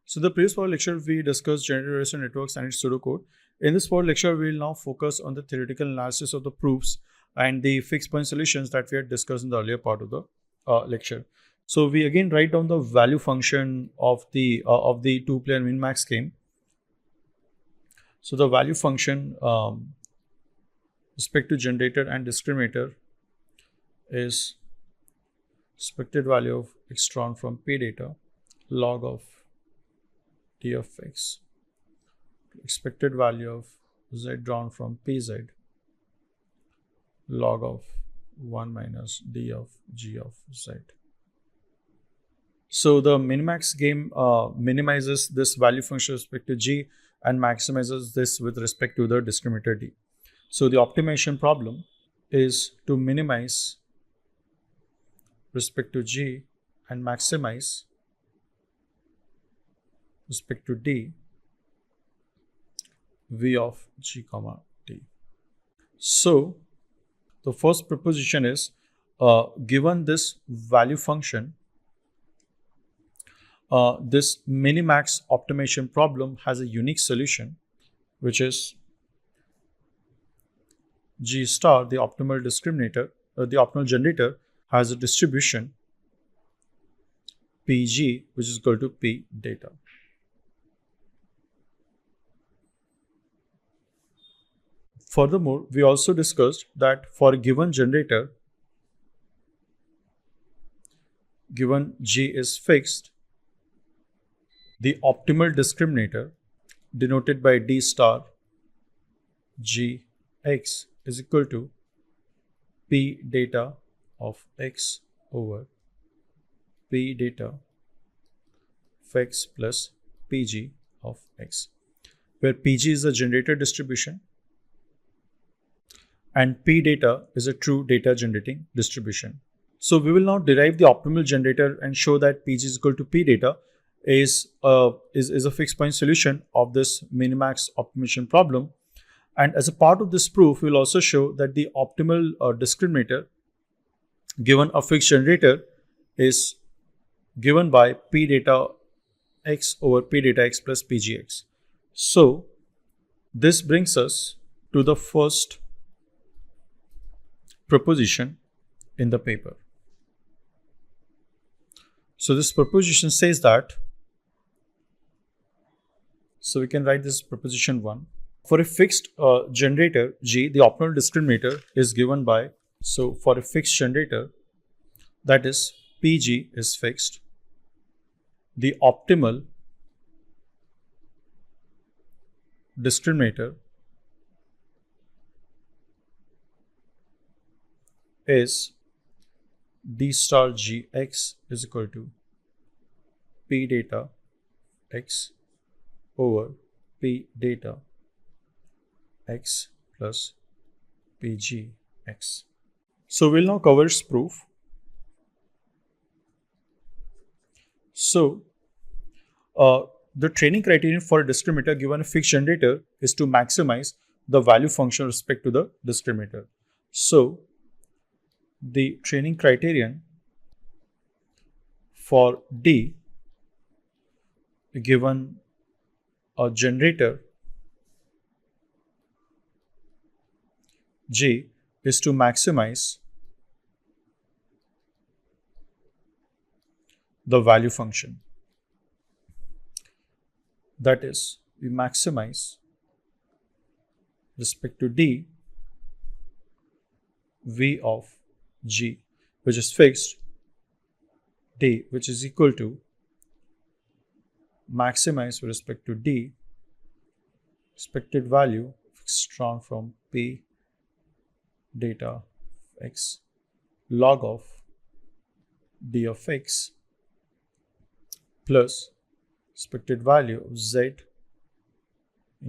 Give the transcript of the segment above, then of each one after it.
So the previous power lecture we discussed generative adversarial networks and its pseudocode. In this power lecture, we will now focus on the theoretical analysis of the proofs and the fixed point solutions that we had discussed in the earlier part of the lecture. So we again write down the value function of the two-player min-max game. So the value function respect to generator and discriminator is expected value of x drawn from p data log of d of x, expected value of z drawn from pz log of 1 minus d of g of z. So the minimax game minimizes this value function with respect to g and maximizes this with respect to the discriminator d. So the optimization problem is to minimize respect to g and maximize respect to d v of g comma d. So the first proposition is given this value function, this minimax optimization problem has a unique solution, which is g star, the optimal discriminator, the optimal generator has a distribution pg which is equal to p data. Furthermore, we also discussed that for a given generator, given g is fixed, the optimal discriminator denoted by d star g x is equal to p data of x over p data of x plus pg of x, where pg is a generator distribution and p data is a true data generating distribution. So we will now derive the optimal generator and show that pg is equal to p data is a fixed point solution of this minimax optimization problem. And as a part of this proof, we will also show that the optimal discriminator given a fixed generator is given by p data x over p data x plus pgx. So this brings us to the first proposition in the paper. So this proposition says that, so we can write this proposition 1. For a fixed generator g, the optimal discriminator is given by, so for a fixed generator, that is pg is fixed, the optimal discriminator is d star g x is equal to p data x over p data x plus pg x. So we'll now cover its proof. So the training criterion for a discriminator given a fixed generator is to maximize the value function with respect to the discriminator. So the training criterion for D given a generator G is to maximize the value function. That is, we maximize respect to D V of G, which is fixed, D, which is equal to maximize with respect to D expected value drawn from P data x log of D of x plus expected value of Z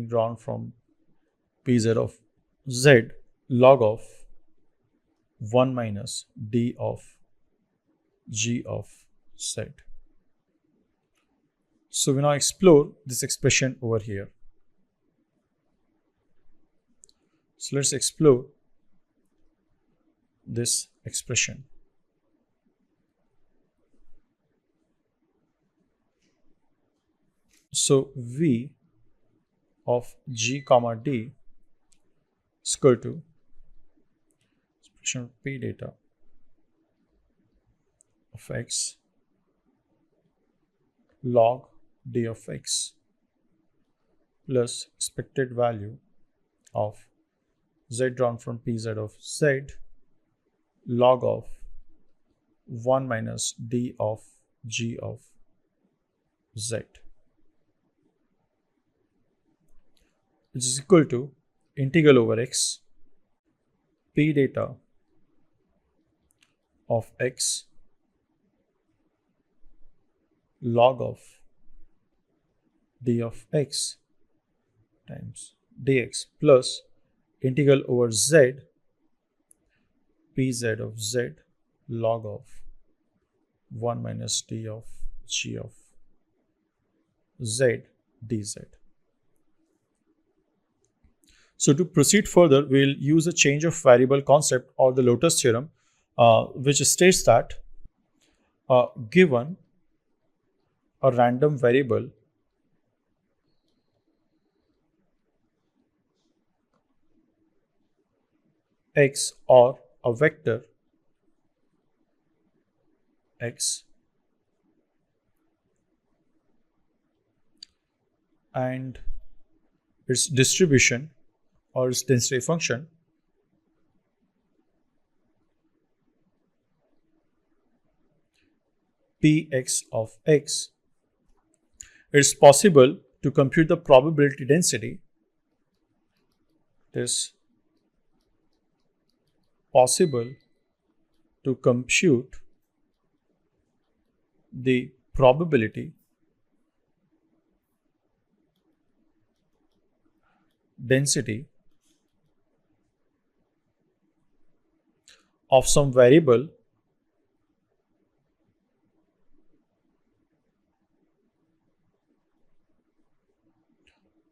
drawn from Pz of Z log of 1 minus D of G of Z. So we now explore this expression over here. So let's explore this expression. So v of g comma d is equal to expression of p data of x log d of x plus expected value of z drawn from pz of z log of 1 minus d of g of z, which is equal to integral over x p data of x log of d of x times dx plus integral over z pz of z log of 1 minus d of g of z dz. So to proceed further, we'll use a change of variable concept or the Lotus theorem, which states that given a random variable x or a vector x and its distribution or its density function px of x, it's possible to compute the probability density. It is possible to compute the probability density of some variable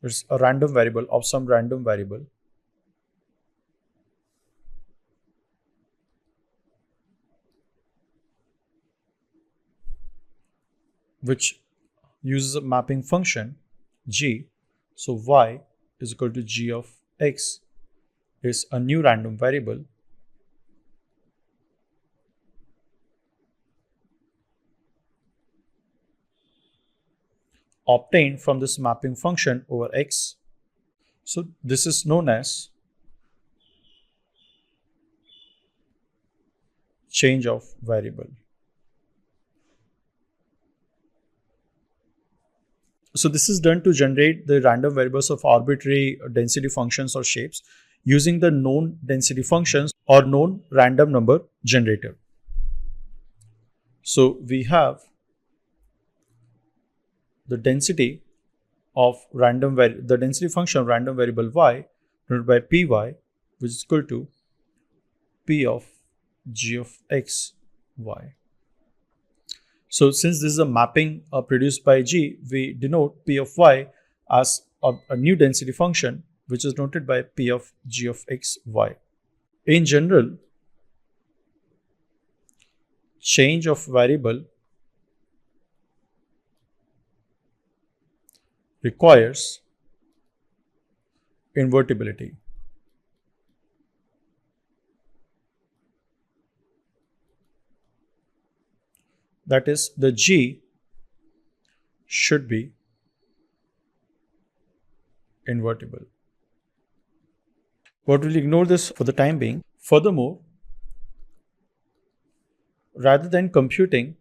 it's a random variable of some random variable which uses a mapping function g. So y is equal to g of x is a new random variable obtained from this mapping function over x. So this is known as change of variable. So this is done to generate the random variables of arbitrary density functions or shapes using the known density functions or known random number generator. So we have the density of the density function of random variable y denoted by py, which is equal to p of g of x y. So since this is a mapping produced by g, we denote p of y as a new density function which is noted by p of g of x y. In general, change of variable requires invertibility. That is, the g should be invertible. But we'll ignore this for the time being. Furthermore, rather than computing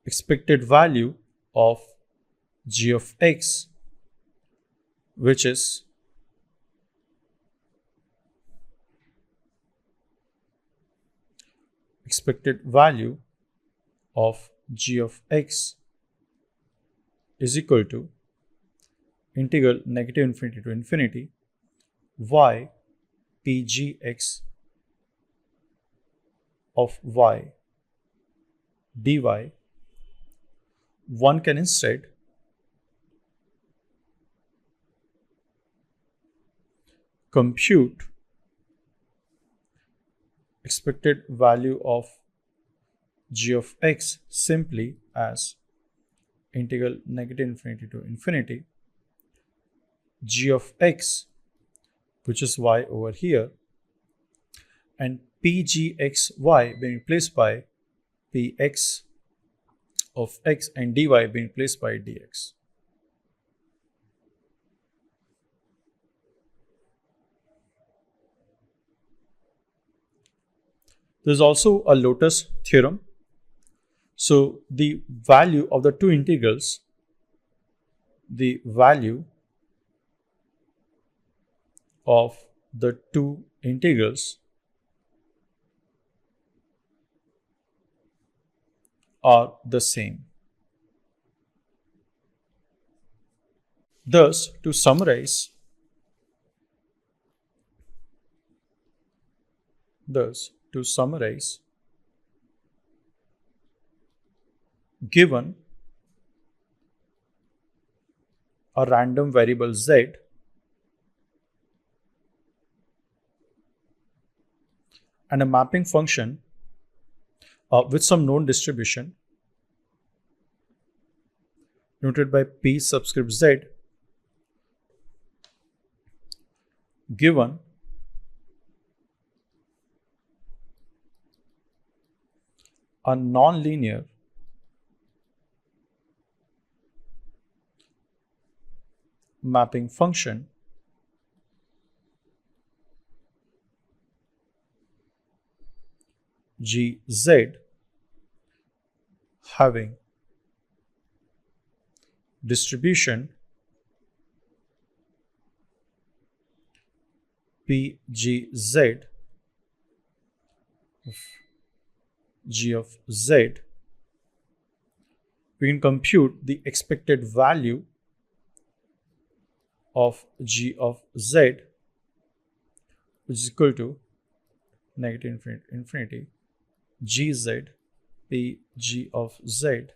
expected value of g of x, which is expected value of g of x is equal to integral negative infinity to infinity y pgx of y dy, one can instead compute expected value of g of x simply as integral negative infinity to infinity g of x, which is y over here, and pgxy being replaced by px of x and dy being replaced by dx. There's also a Lotus theorem. So the value of the two integrals, the value of the two integrals are the same. Thus, to summarize, given a random variable z and a mapping function with some known distribution noted by p subscript z, given a non-linear mapping function gz having distribution pgz of g of z, we can compute the expected value of g of z, which is equal to negative infinity gz p g of z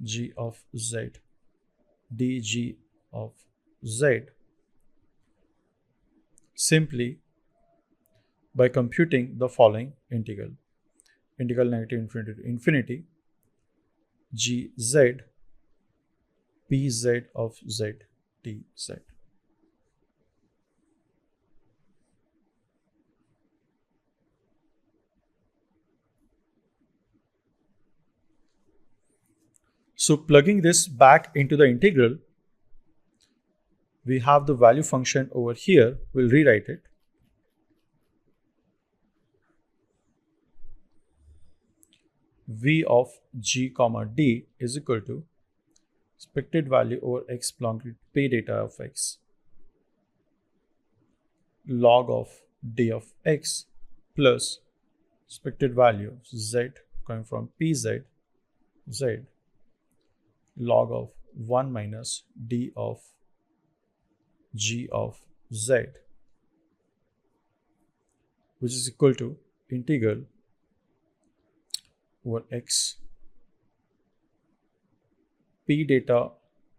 g of z dg of z, simply by computing the following integral negative infinity to infinity gz pz of z dz. So plugging this back into the integral, we have the value function over here. We'll rewrite it. V of g comma d is equal to expected value over x belonging to p data of x log of d of x plus expected value of z coming from pz z log of 1 minus d of g of z, which is equal to integral over x p data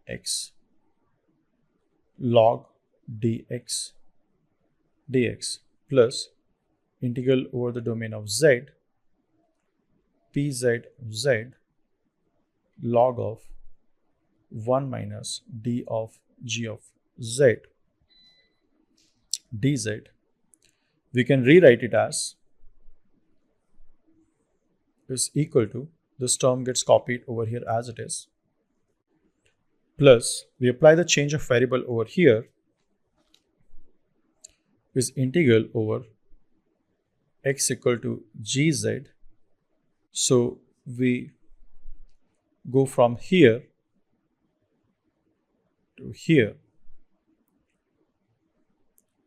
x log dx plus integral over the domain of z pz of z log of 1 minus d of g of z dz. We can rewrite it as is equal to, this term gets copied over here as it is, plus we apply the change of variable over here is integral over x equal to gz. So we go from here to here.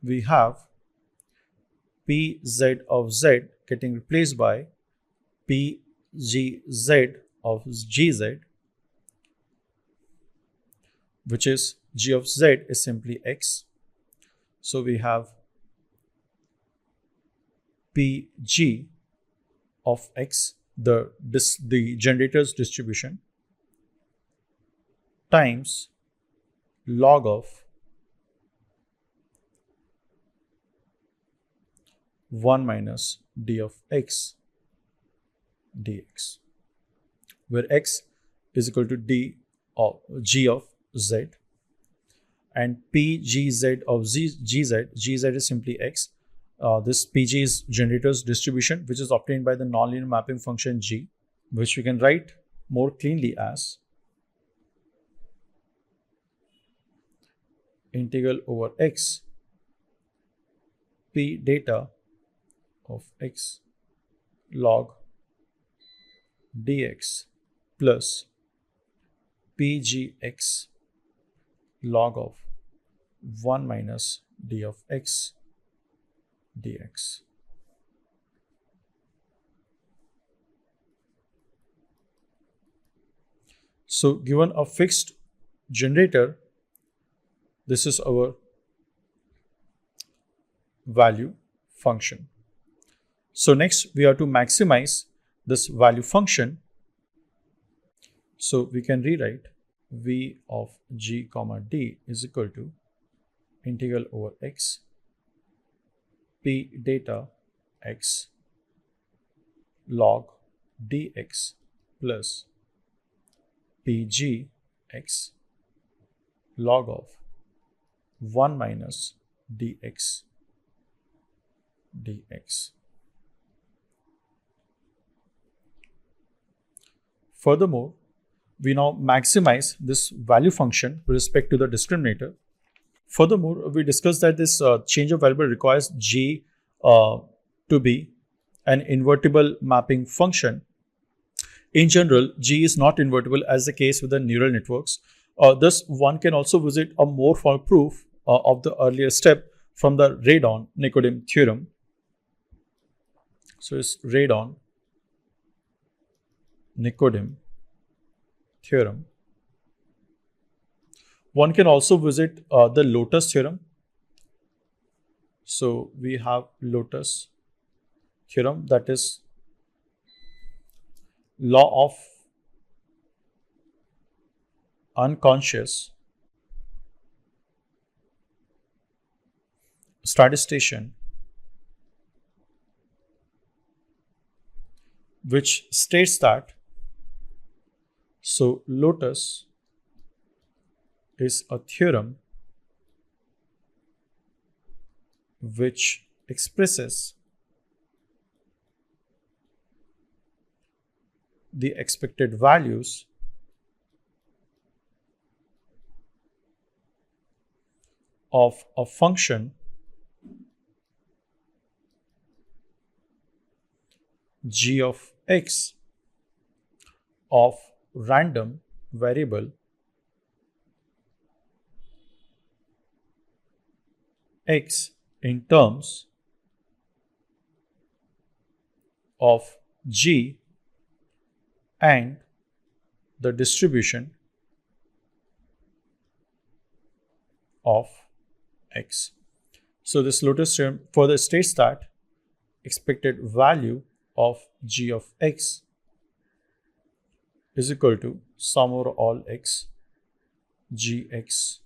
We have pz of z getting replaced by pgz of gz, which is g of z is simply x. So we have pg of x, the generator's distribution, times log of 1 minus d of x dx, where x is equal to d of g of z, and pgz of gz is simply x. This pg is generator's distribution, which is obtained by the nonlinear mapping function g, which we can write more cleanly as integral over x p data of x log dx plus pgx log of 1 minus d of x dx. So given a fixed generator, this is our value function. So next we have to maximize this value function. So we can rewrite v of g comma d is equal to integral over x p data x log dx plus pg x log of 1 minus dx dx. Furthermore, we now maximize this value function with respect to the discriminator. Furthermore, we discussed that this change of variable requires g to be an invertible mapping function. In general, g is not invertible, as the case with the neural networks. Thus, one can also visit a more formal proof of the earlier step from the Radon-Nikodym theorem. So it's Radon-Nikodym theorem. One can also visit the Lotus theorem. So we have Lotus theorem, that is law of unconscious statistician, which states that Lotus is a theorem which expresses the expected values of a function g of x of random variable x in terms of g and the distribution of x. So this Lotus theorem further states that expected value of g of x is equal to sum over all x gx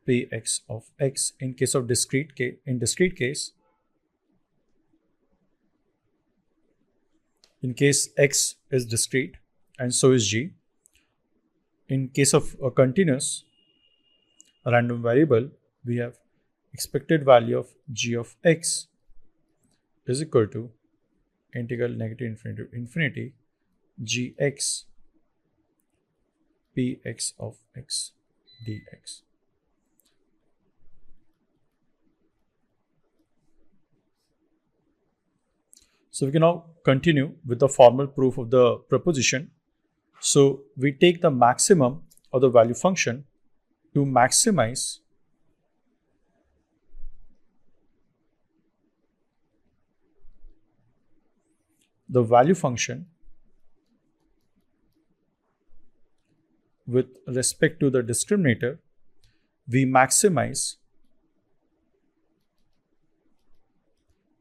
px of x in case of discrete case. In discrete case, in case x is discrete and so is g. In case of a continuous random variable, we have expected value of g of x is equal to integral negative infinity to infinity gx px of x dx. So we can now continue with the formal proof of the proposition. So we take the maximum of the value function to maximize the value function with respect to the discriminator. We maximize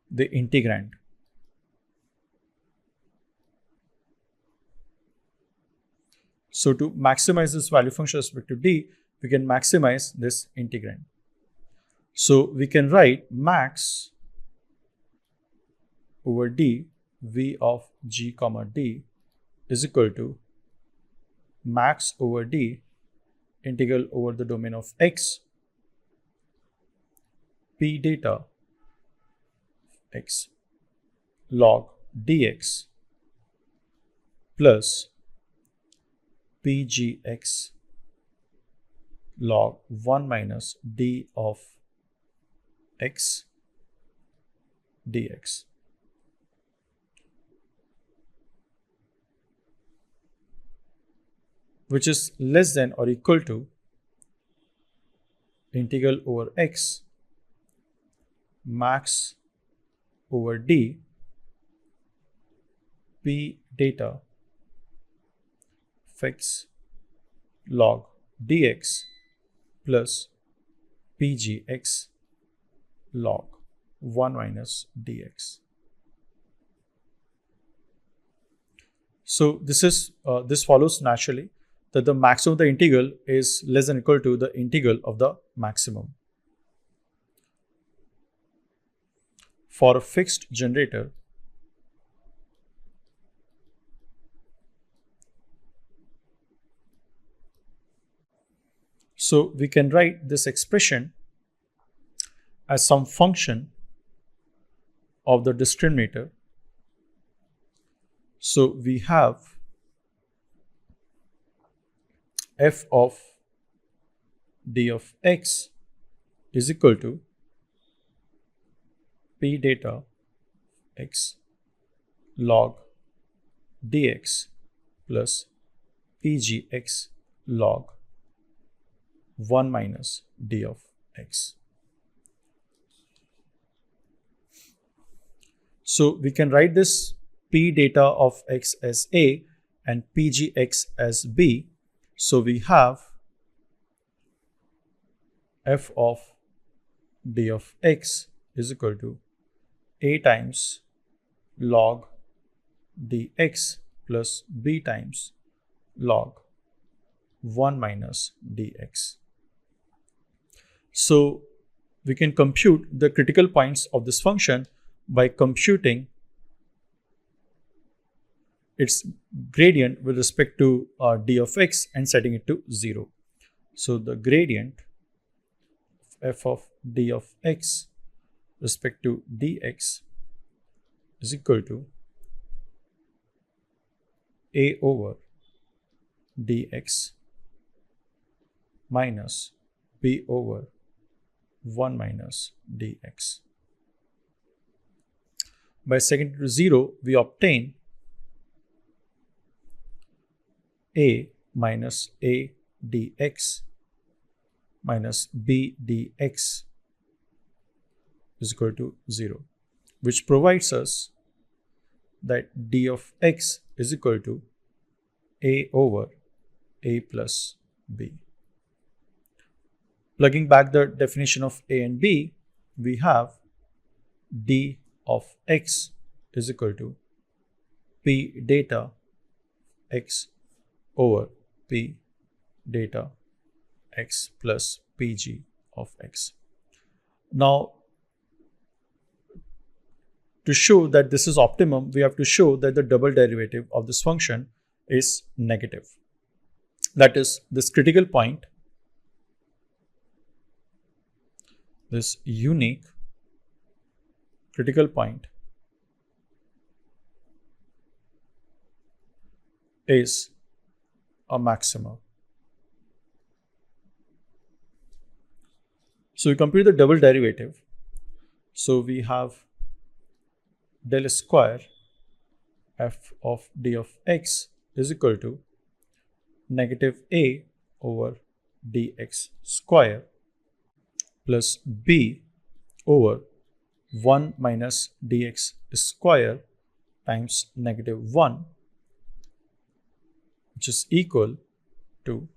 the integrand. So to maximize this value function with respect to d, we can maximize this integrand. So we can write max over d v of g comma d is equal to max over d integral over the domain of x p data x log dx plus pgx log 1 minus d of x dx. Which is less than or equal to integral over x max over d p data fix log dx plus pgx log 1 minus dx. So this follows naturally that the maximum of the integral is less than or equal to the integral of the maximum. For a fixed generator, so we can write this expression as some function of the discriminator. So we have f of d of x is equal to p data x log dx plus pgx log 1 minus d of x. So we can write this p data of x as a and pgx as b. So we have f of d of x is equal to a times log dx plus b times log 1 minus dx. So we can compute the critical points of this function by computing its gradient with respect to d of x and setting it to 0. So the gradient f of d of x respect to dx is equal to a over dx minus b over 1 minus dx. By setting it to 0, we obtain a minus a dx minus b dx is equal to 0, which provides us that d of x is equal to a over a plus b. Plugging back the definition of a and b, we have d of x is equal to p data x over p data x plus pg of x. Now, to show that this is optimum, we have to show that the double derivative of this function is negative. That is, this critical point, this unique critical point is a maxima. So we compute the double derivative. So we have del square f of d of x is equal to negative a over dx square plus b over 1 minus dx square times negative 1, which is equal to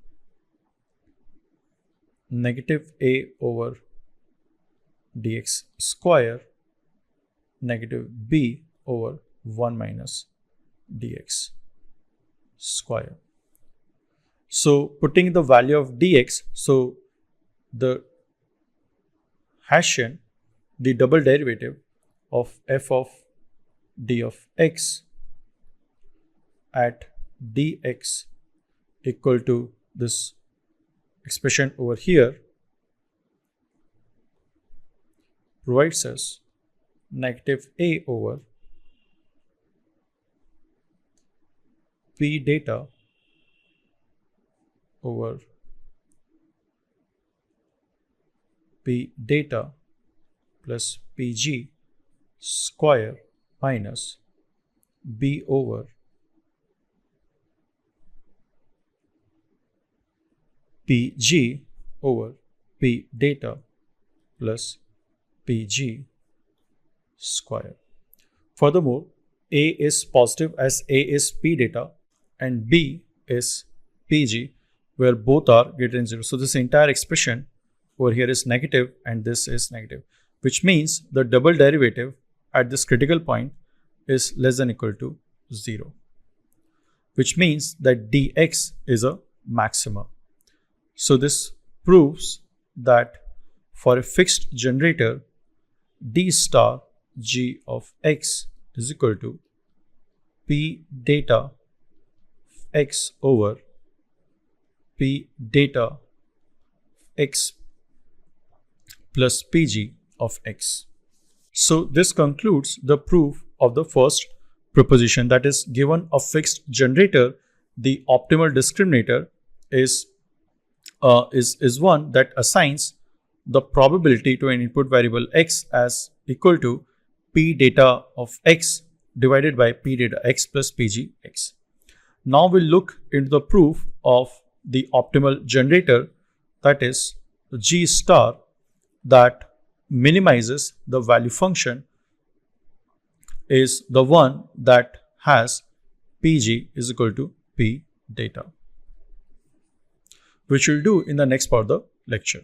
negative a over dx square negative b over 1 minus dx square. So putting the value of dx, so the Hessian, the double derivative of f of d of x at dx equal to this expression over here provides us negative A over P data over P data plus PG square minus B over PG over P data plus PG square. Furthermore, A is positive as A is P data and B is PG, where both are greater than 0. So this entire expression over here is negative and this is negative, which means the double derivative at this critical point is less than or equal to 0, which means that dx is a maxima. So this proves that for a fixed generator, d star g of x is equal to p data x over p data x plus pg of x. So this concludes the proof of the first proposition, that is, given a fixed generator, the optimal discriminator is one that assigns the probability to an input variable x as equal to p data of x divided by p data x plus pg x. Now we'll look into the proof of the optimal generator, that is g star, that minimizes the value function is the one that has pg is equal to p data, which we'll do in the next part of the lecture.